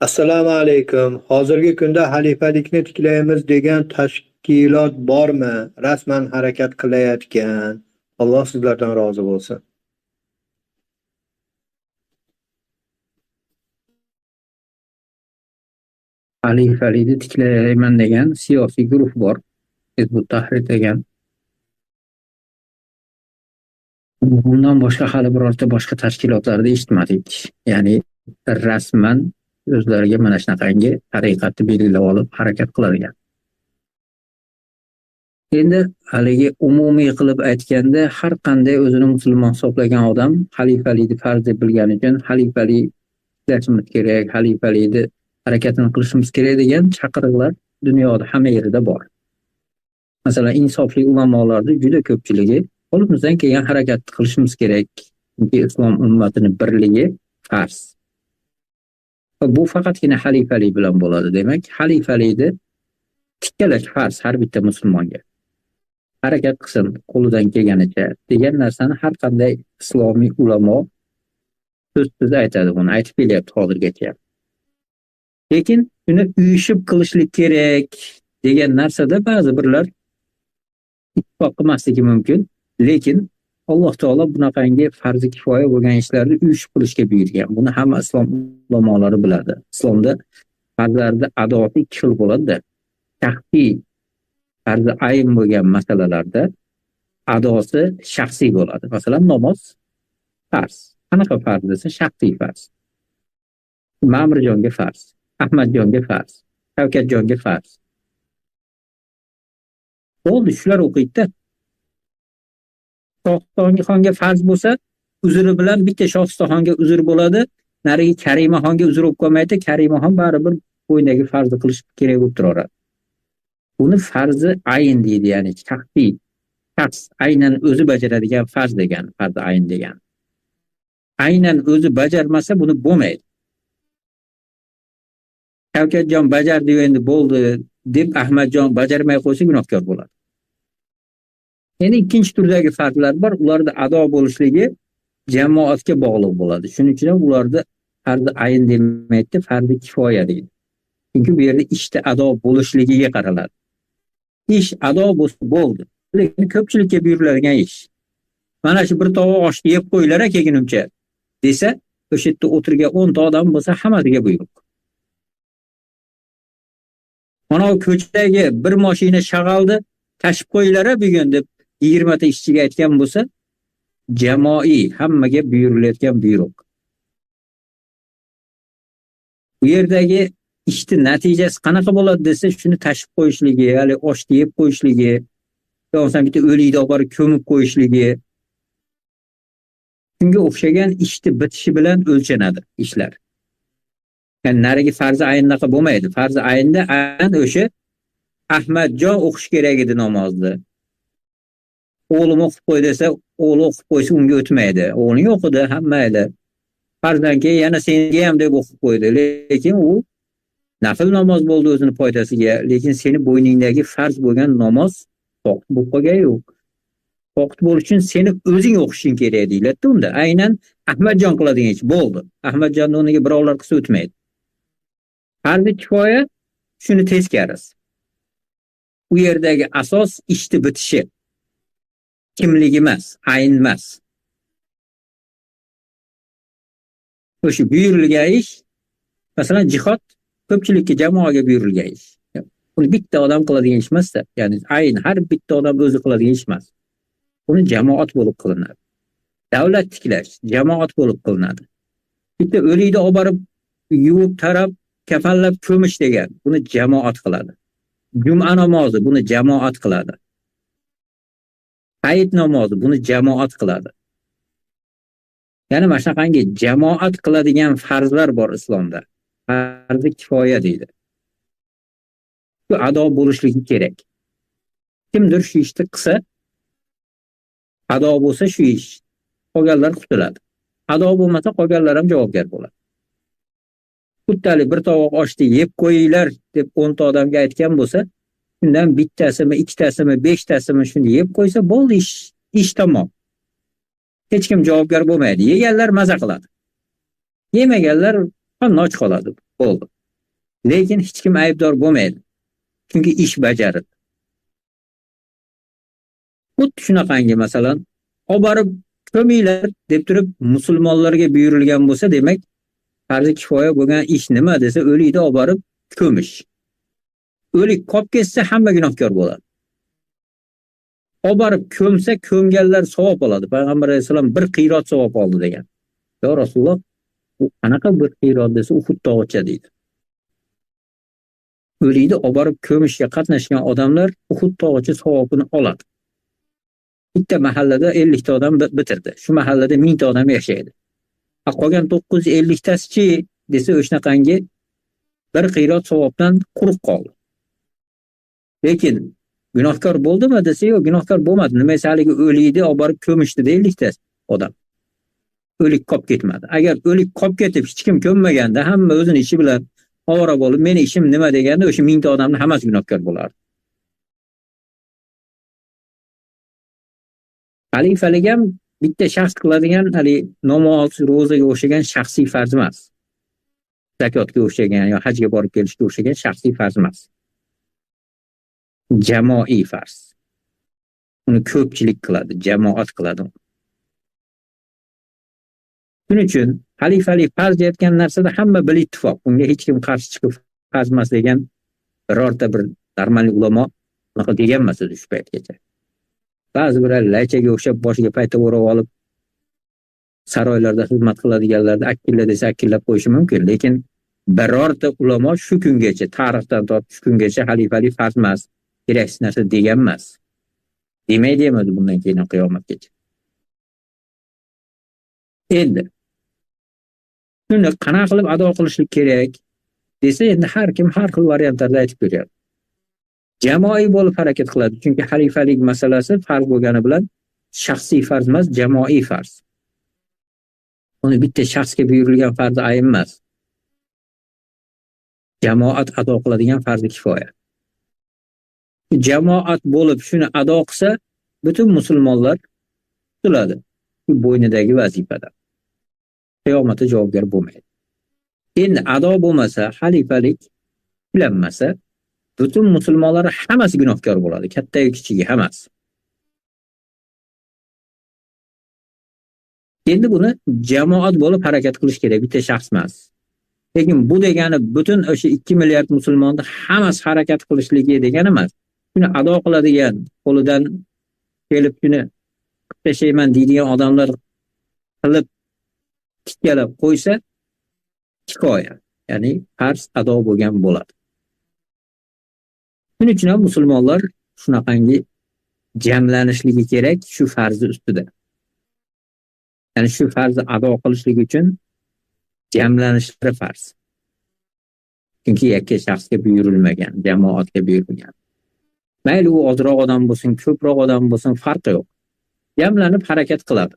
Assalomu alaykum. Hozirgi kunda xalifalikni tiklaymiz degan tashkilot bormi? Rasman harakat qilayotgan. Alloh sizlardan rozi bo'lsin. Xalifalikni tiklayman degan siyosiy guruh bor. Hizbut Tahrir degan. Bundan boshqa hali birorta boshqa tashkilotlarda eshitmadik. Ya'ni rasman o'zlariga mana shunaqangi tariqatni belgilab olib harakat qiladigan. Endi haligi umumiy qilib aytganda har qanday o'zini musulmon hisoblagan odam xalifalikni farz deb bilgani uchun xalifalik ishlashimiz kerak, xalifalikni harakatini qilishimiz kerak degan chaqiriqlar dunyoda hamma yerda bor. Masalan, insofli ulamolarning juda ko'pchiligi qo'limizdan kelgan harakatni qilishimiz kerak. Chunki islom ummatining birligi farz. Bu faqatgina xalifalik bilan bo'ladi. Demak, xalifalikni tikkalash farz har bitta musulmonga. Harakat qilsin qo'lidan kelganicha degan narsani har qanday islomiy ulamo so'zsiz aytadi, buni aytib kelyapti hozirgacha. Lekin uni uyushib qilishlik kerak degan narsada ba'zi birlar ittifoq qilmasligi mumkin. Lekin Alloh taolo bunaqangi farzi kifoya bo'lgan ishlarni uyushib qilishga buyurgan. Buni hamma islom ulamolari biladi. Islomda farzlarda adolat ikki xil bo'ladi. Shaxsiy farzi ayn bo'lgan masalalarda adosi shaxsiy bo'ladi. Masalan, namoz farz. Qanaqa farz desa shaxsiy farz. Ma'murjonga farz, Ahmadjonga farz, Shavkatjonga farz. Bo'ldi, shular o'qiydi-da. Shohistixonga farz bo'lsa, uzri bilan bitta Shohistixonga uzr bo'ladi. Narigi Karimaxonga uzr bo'lib qolmaydi. Karimaxon baribir bo'yindagi farzni qilish kerak bo'lib turaveradi. Buni farzi ayn deydi, ya'ni shaxsiy, shaxs aynan o'zi bajaradigan farz degan, farzi ayn degan. Aynan o'zi bajarmasa buni bo'lmaydi. Shavkatjon bajardi endi bo'ldi deb Ahmadjon bajarmay qo'ysa gunohkor bo'ladi. Endi ikkinchi turdagi farzlar bor, ularda ado bo'lishligi jamoatga bog'liq bo'ladi. Shuning uchun ham ularda farzi ayn demaydi, farzi kifoya deydi. Chunki bu yerda ishda ado bo'lishligiga qaraladi. Ish ado bo'lsa bo'ldi. Lekin ko'pchilikka buyuriladigan ish. Mana shu bir tovoq oshni yeb qo'yinglar keginimcha desa, o'sha yerda o'tirgan 10 ta odam bo'lsa hammasiga buyruq. Mana ko'chadagi bir mashina shag'aldi, tashib qo'yinglar bugun deb 20 ta ishchiga aytgan bo'lsa, jamoiy hammaga buyurilayotgan buyruq. Bu yerdagi ishni natijasi qanaqa bo'ladi desa, shuni tashib qo'yishligi, ya'ni oshni yeb qo'yishligi, yo'qsa bitta o'likni olib borib ko'mib qo'yishligi. Shunga o'xshagan ishni bitishi bilan o'lchanadi ishlar. Yani narigi farzi ayindaqa bo'lmaydi. Farzi ayinda aynan o'sha Ahmadjon o'qish kerak edi namozni. O'g'lim o'qib qo'y desa, o'g'li o'qib qo'ysa unga o'tmaydi. O'g'ling o'qidi, hamma edi. Farzdan keyin yana senga ham deb o'qib qo'ydi. Lekin u nafl namoz bo'ldi o'zini foydasiga. Lekin seni bo'yningdagi farz bo'lgan namoz vaqt bo'lib qolgan yo'q. Vaqt bo'lish uchun seni o'zing o'qishing kerak deyiladi unda. Aynan Ahmadjon qiladigan ish bo'ldi. Ahmadjon o'rniga birovlar qilsa o'tmaydi. Farzi kifoya shuni teskarisi. U yerdagi asos ishni bitishi. Kimlik emas, ayn emas. O'sha buyurilgan ish, masalan jihod ko'pchilikka jamoaga buyurilgan ish. Buni bitta odam qiladigan ish emas-da, ya'ni ayn har bitta odam o'zi qiladigan ish emas. Buni jamoat bo'lib qilinadi. Davlat tiklash jamoat bo'lib qilinadi. Bitta o'likni olib borib yuvib tarab kafanlab ko'mish degan, buni jamoat qiladi. Juma namozi buni jamoat qiladi. Hayit namozi buni jamoat qiladi. Ya'ni mana shunaqangi jamoat qiladigan farzlar bor islomda. Farzi kifoya deydi. Bu ado bo'lishligi kerak. Kimdir shu ishni qilsa, ado bo'lsa shu ish, qolganlar qutuladi. Ado bo'lmasa qolganlar ham javobgar bo'ladi. Xuddali bir tovoq oshni yeb qo'yinglar deb 10 ta odamga aytgan bo'lsa, shundan bittasimi, ikkitasimi, 5 tasimi shuni yeb qo'ysa bo'ldi, ish tamom. Hech kim javobgar bo'lmaydi. Yeganlar maza qiladi. Yemaganlar och qoladi. Bo'ldi. Lekin hech kim aybdor bo'lmaydi. Chunki ish bajarildi. Xuddi shunaqangi masalan, olib borib ko'minglar deb turib musulmonlarga buyurilgan bo'lsa, demak, farzi kifoya bo'lgan ish nima desa, o'likni olib borib ko'mish. O'lik qolib ketsa hamma gunohkor bo'ladi. Olib borib ko'msa, ko'mganlar savob oladi. Payg'ambar alayhisalom bir qiyrat savob oldi degan. Ya Rasululloh, bu qanaqa bir qiyrat desa, Uhud tog'icha deydi. O'likni olib borib ko'mishga qatnashgan odamlar Uhud tog'icha savobini oladi. Bitta mahallada 50 ta odam bitirdi. Shu mahallada 1000 ta odam yashaydi. Qolgan 950 tasichi desa, o'shanaqangi bir qiyrat savobdan quruq qoldi. Lekin gunohkor bo'ldimi desa, yo'q, gunohkor bo'lmadi. Nima haligi o'likni olib borib ko'mishdi 50 ta odam. O'lik qolib ketmadi. Agar o'lik qolib ketib hech kim ko'mmaganda, hamma o'zini ishi bilan ovora bo'lib, meni ishim nima deganda, o'sha 1000 ta odamning hammasi gunohkor bo'lardi. Xalifalik ham bitta shaxs qiladigan, hali namoz, ro'zaga o'xshagan shaxsiy farz emas. Zakotga o'xshagan yo hajga borib kelishga o'xshagan shaxsiy farz emas. Jamoiy farz. Uni ko'pchilik qiladi, jamoat qiladi. Shuning uchun xalifalik farz deyotgan narsada hamma bil ittifoq. Unga hech kim qarshi chiqib farz emas degan birorta bir normal ulamo unaqa degan emas edi shu paytgacha. Ba'zi bir laychaga o'xshab boshiga payta o'rab olib saroylarda xizmat qiladiganlarni akilla desa akillab qo'yishi mumkin, lekin birorta ulamo shu kungacha, tarixdan tortib shu kungacha xalifalik farz emas, keraksiz narsa degan emas. Demaydi emas bundan keyin qiyomatgacha. Endi shuni qanaqa qilib ado qilishlik kerak desa, endi har kim har xil variantlarda aytib beryapti. Jamoiy bo'lib harakat qiladi, chunki xalifalik masalasi farz bo'lgani bilan shaxsiy farz emas, jamoiy farz. Uni bitta shaxsga buyurilgan farz ayn emas. Jamoat ado qiladigan farzi kifoya. Jamoat bo'lib shuni ado qilsa, butun musulmonlar tutuladi. Bu bo'ynidagi vazifadan. Qiyomatda javobgar bo'lmaydi. Endi ado bo'lmasa, xalifalik ulanmasa, butun musulmonlar hammasi gunohkor bo'ladi, katta-yu kichigi hammasi. Endi buni jamoat bo'lib harakat qilish kerak, bitta shaxs emas. Lekin bu degani butun o'sha 2 milliard musulmonni hammasi harakat qilishligi degani emas. Shuni ado qiladigan, qo'lidan kelib shuni tashlayman deydigan odamlar qilib tikkalab qo'ysa kifoya, ya'ni farz ado bo'lgan bo'ladi. Shuning uchun ham musulmonlar shunaqangi jamlanishligi kerak shu farzi ustida. Ya'ni shu farzni ado qilishlik uchun jamlanishlari farz. Chunki yakka shaxsga buyurilmagan, jamoatga buyurilgan. Mayli u ozroq odam bo'lsin, ko'proq odam bo'lsin, farqi yo'q. Jamlanib harakat qiladi.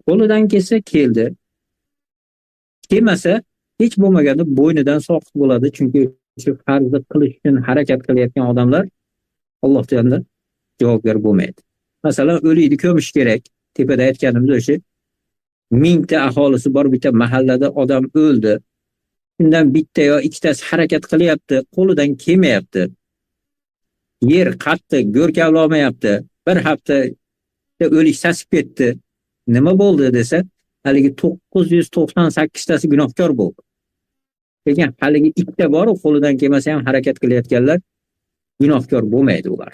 Qo'lidan kelsa keldi. Kelmasa hech bo'lmaganda bo'ynidan soqit bo'ladi, chunki shu farzni qilish uchun harakat qilayotgan odamlar Alloh taologa javobgar bo'lmaydi. Masalan, o'likni ko'mish kerak. Tepada aytganimiz o'sha 1000 ta aholisi bor bitta mahallada odam o'ldi. Undan bitta yo ikkitasi harakat qilyapti, qo'lidan kelmayapti. Yer qattiq, go'rkavla olmayapti. Bir hafta o'lik sasib ketdi. Nima bo'ldi desa, haligi 998 tasi gunohkor bo'ldi. Lekin haligi ikkita bor, qo'lidan kelmasa ham harakat qilayotganlar gunohkor bo'lmaydi ular.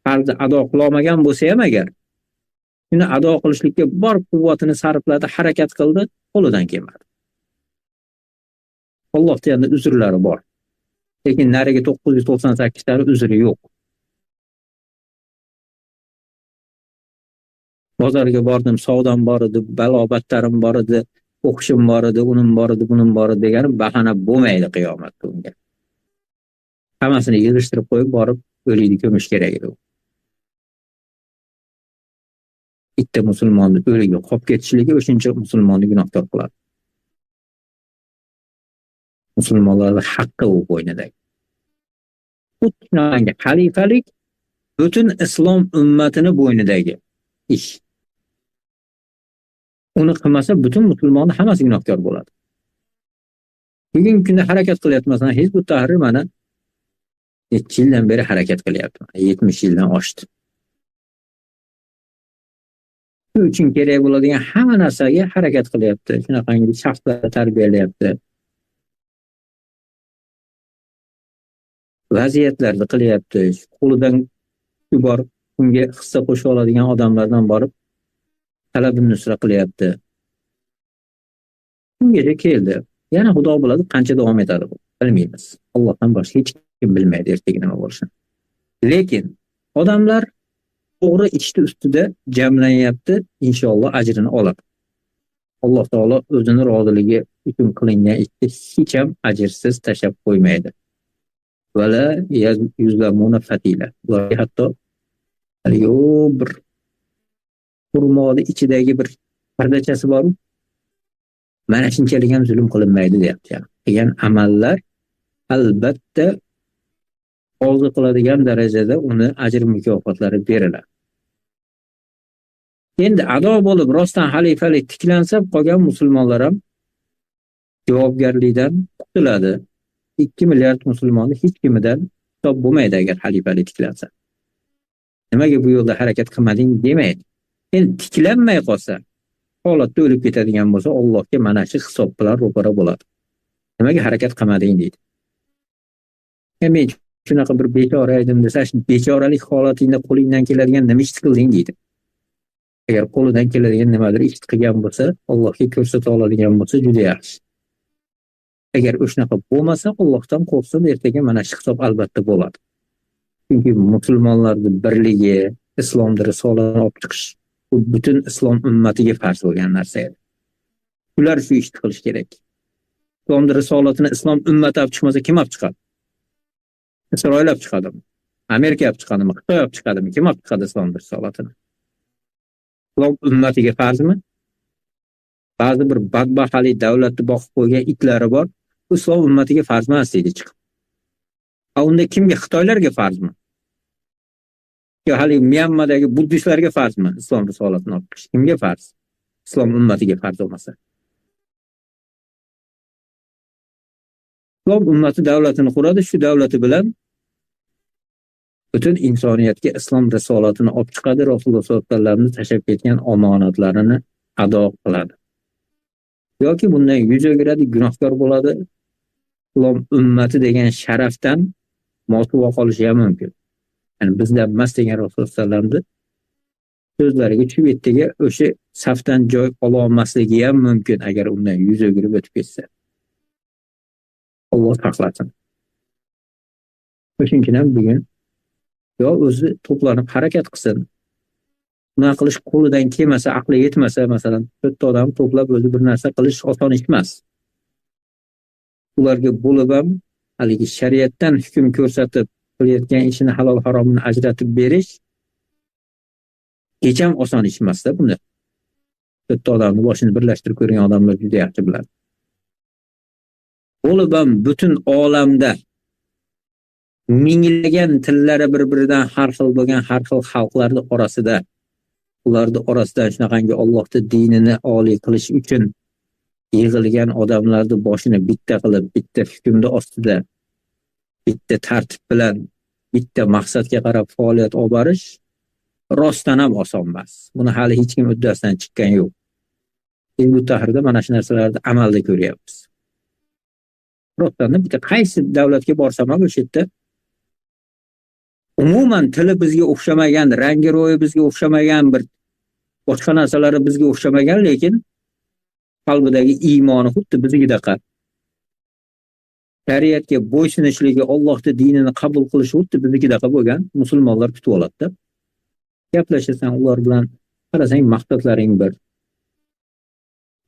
Farzni ado qila olmagan bo'lsa ham agar shuni ado qilishlikka bor quvvatini sarfladi, harakat qildi, qo'lidan kelmadi. Alloh taoloning uzrlari bor. Lekin nariga 998 tani uzri yo'q. Bozorga bordim, savdom bor edi, balobatlarim bor edi, o'qishim bor edi, unim bor edi, bunim bor edi degani bahona bo'lmaydi qiyomatda unga. Hammasini yig'ishtirib qo'yib borib o'likni ko'mish kerak edi. Bitta musulmonni o'ligi qolib ketishligi o'shancha musulmonni gunohkor qiladi. Musulmonlarning haqqi u bo'ynidagi. Butun xalifalik butun islom ummatini bo'ynidagi ish. Uni qilmasa butun musulmonni hammasi gunohkor bo'ladi. bugungi kunda harakat qilyapman. Hizbut Tahrir mana necha yildan beri harakat qilyapman. 70 yildan oshdi. Shu uchun kerak bo'ladigan hamma narsaga harakat qilyapti. Shunaqangi shaxslar tarbiyalayapti. Vaziyatlarni qilyapti. Qo'lidan bor unga hissa qo'sha oladigan odamlardan borib talabini nusra qilyapti. Bungacha keldi. Yana Xudo biladi qancha davom etadi bu. Bilmaymiz. Allohdan boshqa hech kim bilmaydi ertaga nima bo'lishini. Lekin odamlar to'g'ri ishni ustida jamlanyapti, inshaalloh ajrini oladi. Alloh taolo o'zini roziligi uchun qilingan ishni hech ham ajrsiz tashlab qo'ymaydi. Vala yuzlamuna fatila. Ularga hatto bir xurmoni ichidagi bir pardachasi bor. Mana shunchalik ham zulm qilinmaydi deyapti. Qilgan amallar albatta orzu qiladigan darajada uni ajr mukofotlari beriladi. Endi ado bo'lib rostdan xalifalik tiklansa, qolgan musulmonlar ham javobgarlikdan qutuladi. 2 milliard musulmonni hech kimidan hisob bo'lmaydi agar xalifalik tiklansa. Nimaga bu yo'lda harakat qilmading demaydi. Endi tiklanmay qolsa, holatda o'lib ketadigan bo'lsa, Allohga mana shu hisob bilan ro'para bo'ladi. Nimaga harakat qilmading deydi. Men shunaqa bir bechora edim desa, shu bechoralik holatingda qo'lingdan keladigan nima ish qilding deydi. Agar qo'lidan keladigan nimadir ish qilgan bo'lsa, Allohga ko'rsata oladigan bo'lsa, juda yaxshi. Agar o'shnaqa bo'lmasa, Allohdan qo'rqsin, ertaga mana shu hisob albatta bo'ladi. Chunki musulmonlarning birligi, islomda risolatni olib chiqish bu butun islom ummatiga farz bo'lgan narsa edi. Ular shu ishni qilish kerak. Islomda risolatini islom ummati olib chiqmasa, kim olib chiqadi? Isroil olib chiqadimi? Amerika olib chiqadimi? Xitoy olib chiqadimi? Kim olib chiqadi islom risolatini? Islom ummatiga farzmi? Ba'zi bir badbaxtli davlatni boqib qo'ygan itlari bor. Islom ummatiga farz emas deydi chiqib. Unda kimga? Xitoylarga farzmi? Yo hali Myanmadagi buddistlarga farzmi? Islom risolatini olib chiqish kimga farz? Islom ummatiga farz bo'lmasa. Islom ummati davlatini quradi, shu davlati bilan butun insoniyatga islom risolatini olib chiqadi, Rasululloh sollallohu alayhi vasallamni tashlab ketgan omonatlarini ado qiladi. Yoki bundan yuz o'giradi, gunohkor bo'ladi. Islom ummati degan sharafdan mosuvo qolishi ham mumkin. Yani bizdan emas degan Rasululloh sollallohu alayhi vasallamni so'zlariga shu yerdaga o'sha safdan joy ola olmasligi ham mumkin agar undan yuz o'girib o'tib ketsa. Alloh saqlasin. Shuning uchun ham bugun yo o'zi to'planib harakat qilsin. Buni qilish qo'lidan kelmasa, aqli yetmasa, masalan, 4 odam to'plab o'zi bir narsa qilish oson ish emas. Ularga bo'lib ham haligi shariatdan hukm ko'rsatib qilayotgan ishini halol haromini ajratib berish hech ham oson ish emas-da buni. 4 odamni boshini birlashtirib ko'rgan odamlar juda yaxshi biladi. Bo'lib ham butun olamda minglagan tillari bir-biridan har xil bo'lgan har xil xalqlarning orasida ularning orasidan shunaqangi Allohning dinini oliy qilish uchun yig'ilgan odamlarning boshini bitta qilib, bitta hukmda ostida, bitta tartib bilan, bitta maqsadga qarab faoliyat olib borish rostdan ham oson emas. Buni hali hech kim uddasidan chiqqan yo'q. Hizbut Tahrirda mana shu narsalarni amalda ko'ryapmiz. Rostdan bitta qaysi davlatga borsam ham o'sha yerda umuman tili bizga o'xshamagan, rangi ro'yi bizga o'xshamagan, bir boshqa narsalari bizga o'xshamagan, lekin qalbidagi iymoni xuddi biznikidaqa. Shariatga bo'ysunishligi, Allohning dinini qabul qilishi xuddi biznikidaqa bo'lgan musulmonlar kutib oladi-da. Gaplashasan ular bilan, qarasang maqsadlaring bir.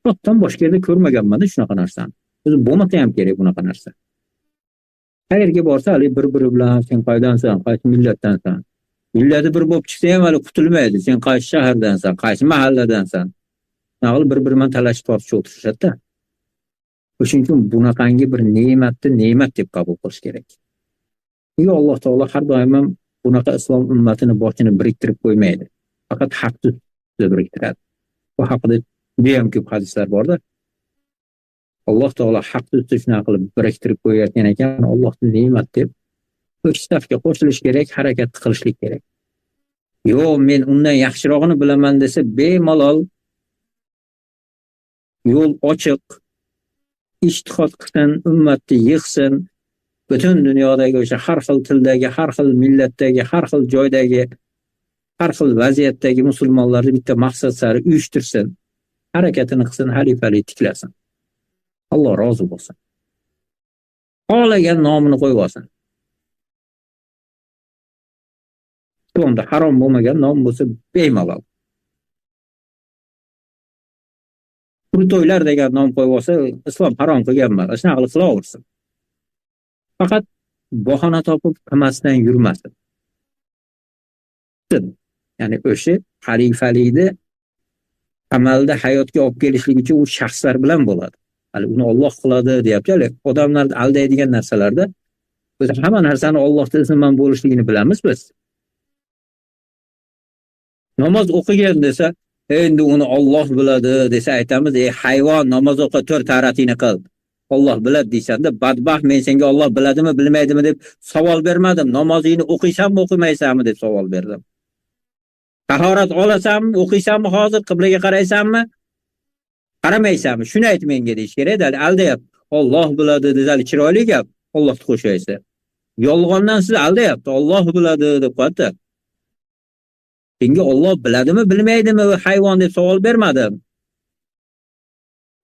Rostdan boshqa yerda ko'rmaganman shunaqa narsani. O'zi bo'lmasa ham kerak bunaqa narsa. Qayerga borsa, hali bir-biri bilan sen qaydansan, qaysi millatdansan. Millati bir bo'lib chiqsa ham hali qutulmaydi. Sen qaysi shahardansan, qaysi mahalladansan. Naql bir-biri bilan talashib tortishib o'tirishadi-da. O'shuning uchun bunaqangi bir ne'matni ne'mat deb qabul qilish kerak. Chunki Alloh taolo har doim ham bunaqa islom ummatini boshini biriktirib qo'ymaydi. Faqat haqni biriktiradi. Bu haqida juda ham ko'p hadislar bor-da. Alloh taolo haqni ustida shunaqa qilib biriktirib qo'yayotgan ekan, Allohning ne'mat deb bu ikki safga qo'shilish kerak, harakat qilishlik kerak. Yo'q, men undan yaxshirog'ini bilaman desa, bemalol yo'l ochiq, ijtihod qilsin, ummatni yig'sin, butun dunyodagi o'sha har xil tildagi, har xil millatdagi, har xil joydagi, har xil vaziyatdagi musulmonlarni bitta maqsad sari uyushtirsin, harakatini qilsin, xalifalik tiklasin. Alloh rozi bo'lsin. Xohlagan nomini qo'yib olsin. Islomda harom bo'lmagan nom bo'lsa bemalol. Qurto'ylar degan nom qo'yib olsa, islom harom qilgan emas. Shunaqa qilib qilaversin. Faqat bahona topib qilmasdan yurmasin. Ya'ni o'sha xalifalikni amalda hayotga olib kelishlik uchun u shaxslar bilan bo'ladi. Hali uni Alloh qiladi deyapti. Odamlarni aldaydigan narsalarda biz hamma narsani Allohning izni bilan bo'lishligini bilamiz biz. Namoz o'qigan desa, endi uni Alloh biladi desa aytamiz, hayvon namoz o'qi 4 taratini qil. Alloh biladi deysanda, badbaxt, men senga Alloh biladimi, bilmaydimi deb savol bermadim. Namozingni o'qiysanmi, o'qimaysanmi deb savol berdim. Tahorat olasanmi, o'qiysanmi, hozir qiblaga qaraysanmi, qaramaysanmi? Shuni ayt menga deyish kerak. Aldayapti. Alloh biladi desa, chiroyli gap. Allohni qo'shaysa. Yolg'ondan siz aldayapti. Alloh biladi deb qo'ydi. Senga Alloh biladimi, bilmaydimi, hayvon deb savol bermadim.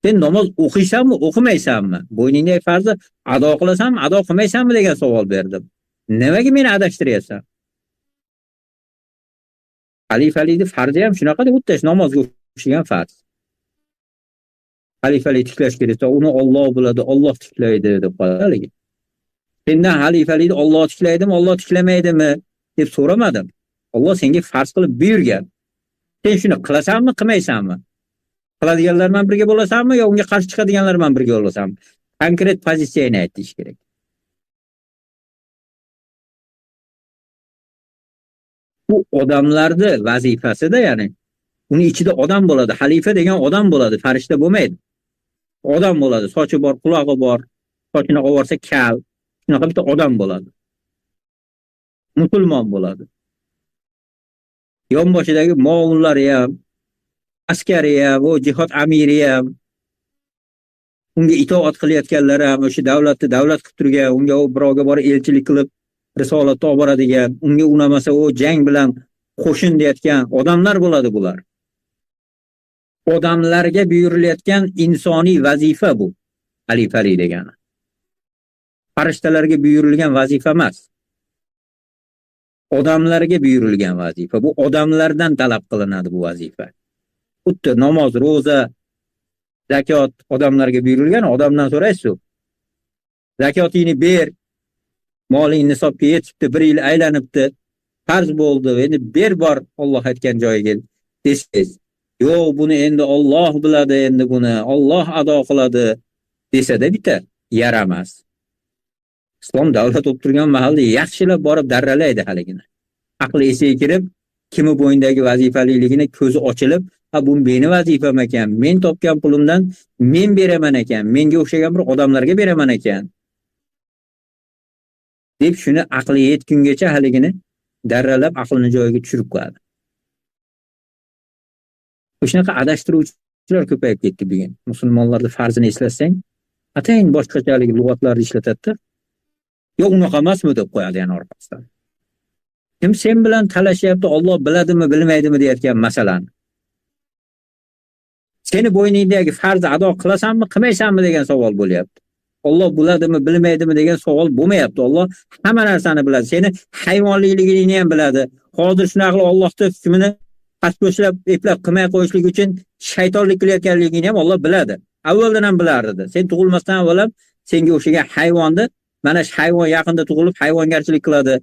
Sen namoz o'qiysanmi, o'qimaysanmi? Bo'yningdagi farzni ado qilasanmi, ado qilmaysanmi degan savol berdim. Nimaga meni adashtiryapsan? Xalifalikning farzi ham shunaqa-da, xuddi namozga o'xshagan farz. Xalifalik tiklash keraksa, uni Alloh biladi, Alloh tiklaydi deb qo'yadi. Sendan xalifalikni Alloh tiklaydimi, Alloh tiklamaydimi deb so'ramadim. Alloh senga farz qilib buyurgan. Sen shuni qilasanmi, qilmaysanmi? Qiladiganlar bilan birga bo'lasanmi yo unga qarshi chiqadiganlar bilan birga bo'lasanmi? Konkret pozitsiyani aytish kerak. Bu odamlarning vazifasida, ya'ni uni ichida odam bo'ladi, xalifa degan odam bo'ladi, farishta bo'lmaydi. Odam bo'ladi, sochi bor, qulog'i bor, sochini ovorsa kal, shunaqa bitta odam bo'ladi. Musulmon bo'ladi. Yonboshidagi muovinlari ham, askari ham, o jihod amiri ham, unga itoat qilayotganlar ham, o'sha davlatni davlat qilib turgan, unga u birovga borib elchilik qilib risolatni olib boradigan, unga unamasa o jang bilan qo'shin deyotgan odamlar bo'ladi bular. Odamlarga buyurilayotgan insoniy vazifa bu, xalifalik degani. Farishtalarga buyurilgan vazifa emas. Odamlarga buyurilgan vazifa. Bu odamlardan talab qilinadi bu vazifa. Xuddi namoz, ro'za, zakot odamlarga buyurilgan, odamdan so'raysiz. Zakotingni ber, moling nisobga yetibdi, 1 yil aylanibdi, farz bo'ldi, endi ber bor Alloh aytgan joyiga desangiz. Yo'q, buni endi Alloh biladi, endi buni Alloh ado qiladi desa-da bitta yaramas. Islom davlat bo'lib turgan mahalda yaxshilab borib darralaydi haligini. Aqli esiga kirib, kimi bo'yindagi vazifaliligini ko'zi ochilib, ha bu meni vazifam ekan, men topgan pulimdan men beraman ekan, menga o'xshagan bir odamlarga beraman ekan deb shuni aqli yetgungacha haligini darralab aqlini joyiga tushirib qo'yadi. Shunaqa adashtiruvchilar ko'payib ketdi bugun. Musulmonlarning farzini eslatsang, atayin boshqachalik lug'atlarni ishlatadi. Yo'q, unaqa emasmi deb qo'yadi yana orqasidan. Kim sen bilan talashyapti, Alloh biladimi, bilmaydimi deyotgan masalani. Seni bo'yningdagi farzni ado qilasanmi, qilmaysanmi degan savol bo'lyapti. Alloh biladimi, bilmaydimi degan savol bo'lmayapti. Alloh hamma narsani biladi. Seni hayvonlikligingni ham biladi. Hozir shunaqa Allohning hukmini pastbo'shlab, eplab qilmay qo'yishlik uchun shaytonlik qilayotganligingni ham Alloh biladi. Avvaldan ham bilardi. Sen tug'ilmasdan avval ham senga o'xshagan hayvonni, mana shu hayvon yaqinda tug'ilib hayvongarchilik qiladi.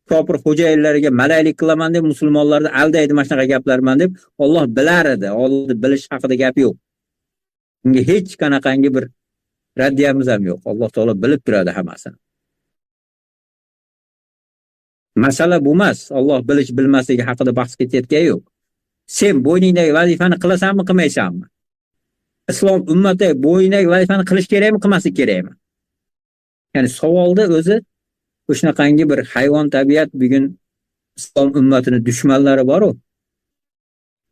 Kofir xo'jayinlariga malaylik qilaman deb musulmonlarni aldaydi, mana shunaqa gaplar bilan deb Alloh bilar edi. Allohni bilish haqida gap yo'q. Unga hech qanaqangi bir raddiyamiz ham yo'q. Alloh taolo bilib turadi hammasini. Masala bu emas. Alloh bilish bilmasligi haqida bahs ketayotgani yo'q. Sen bo'yningdagi vazifani qilasanmi, qilmaysanmi? islom ummati bo'yindagi vazifani qilish kerakmi, qilmaslik kerakmi? Ya'ni savolda o'zi shunaqangi bir hayvon tabiat bugun islom ummatini dushmanlari bor-ku,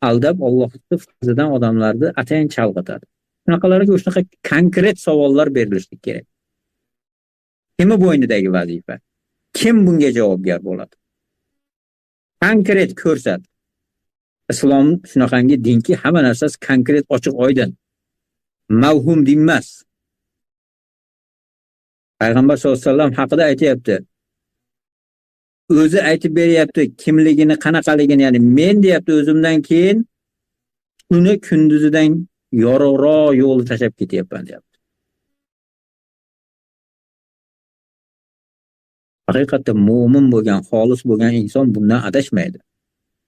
aldab Allohning farzidan odamlarni atayin chalg'itadi. Shunaqalarga shunaqa konkret savollar berilishi kerak. Kimi bo'ynidagi vazifa? Kim bunga javobgar bo'ladi? Konkret ko'rsat. Islom shunaqangi dinki hamma narsasi konkret, ochiq, oydin. Mavhum din emas. Payg'ambar sollallohu alayhi vasallam haqida aytayapti. O'zi aytib beryapti kimligini, qanaqaligini, ya'ni men deyapti o'zimdan keyin uni kunduzidan yorug'roq yo'lni tashab ketyapman deyapti. Haqiqatda mo'min bo'lgan, xolis bo'lgan inson bundan adashmaydi.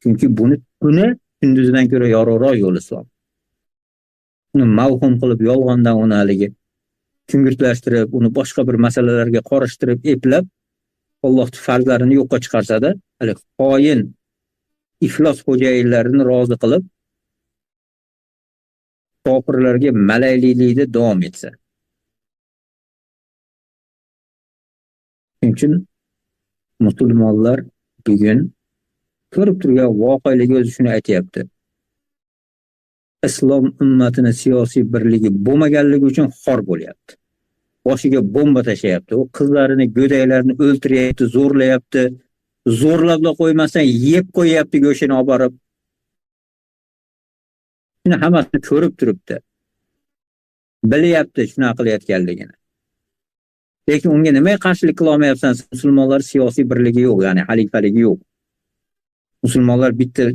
Chunki buni kunduzidan ko'ra yorug'roq yo'l islom. Uni mavhum qilib yolg'ondan uni haligi kungirtlashtirib, uni boshqa bir masalalarga qorishtirib, eplab Allohning farzlarini yo'qqa chiqarsada, hali xoin iflos xo'jayinlarini rozi qilib, kofirlarga malaylilikda davom etsa. Shuning uchun musulmonlar bugun ko'rib turgan voqelik o'zi shuni aytayapti. Islom ummatining siyosiy birligi bo'lmaganligi uchun xor bo'lyapti. Boshiga bomba tashlayapti. U qizlarini, go'daylarini o'ltiryapti, zo'rlayapti. Zo'rlab qo'ymasdan yeb qo'yapti go'shini olib borib. Shuni hammasini ko'rib turibdi. Bilyapti shuna qilayotganligini. Lekin unga nima qarshilik qila olmayapsan? Musulmonlar siyosiy birligi yo'q, ya'ni xalifaligi yo'q. Musulmonlar bitta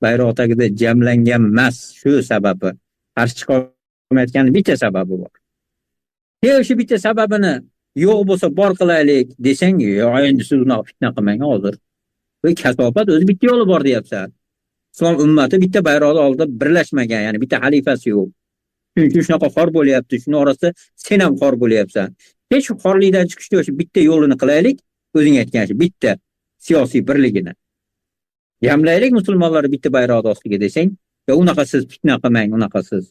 bayroq tagida jamlangan emas, shu sababi. Qarshi chiqa olmayotgan bitta sababi bor. O'sha bitta sababini yo'q bo'lsa bor qilaylik desang, yo'q endi siz uni fitna qilmang hozir. Bu kasofat o'zi bitta yo'li bor deyapsan. Islom ummati bitta bayroqni oldida birlashmagan, ya'ni bitta xalifasi yo'q. Chunki shunaqa xor bo'lyapti, shuni orasida sen ham xor bo'lyapsan. Hech xorlikdan chiqishni o'sha bitta yo'lini qilaylik, o'zing aytgancha bitta siyosiy birligini. Jamlaylik musulmonlarni bitta bayroq ostiga desang, ya unaqa siz fitna qilmang, unaqa siz.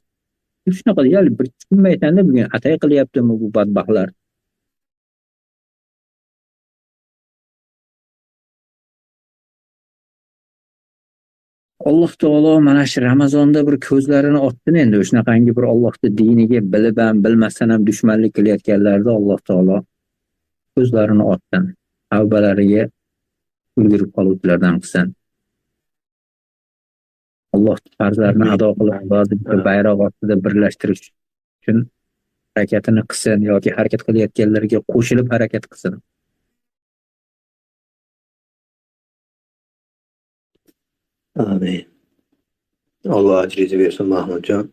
Shunaqa deyali bir tushunmaysan-da bugun atay qilyaptimi bu badbaxtlar. Alloh taolo mana shu Ramazonda bir ko'zlarini ochsin endi shunaqangi bir Allohning diniga bilib ham bilmasdan ham dushmanlik qilayotganlarda Alloh taolo ko'zlarini ochsin. Tavbalariga ulgurib qoluvchilardan qilsin. Alloh farzlarini ado qilib bayroq ostida birlashtirish uchun harakatini qilsin yoki harakat qilayotganlarga qo'shilib harakat qilsin. Amin. Alloh ajringizni bersin Mahmudjon.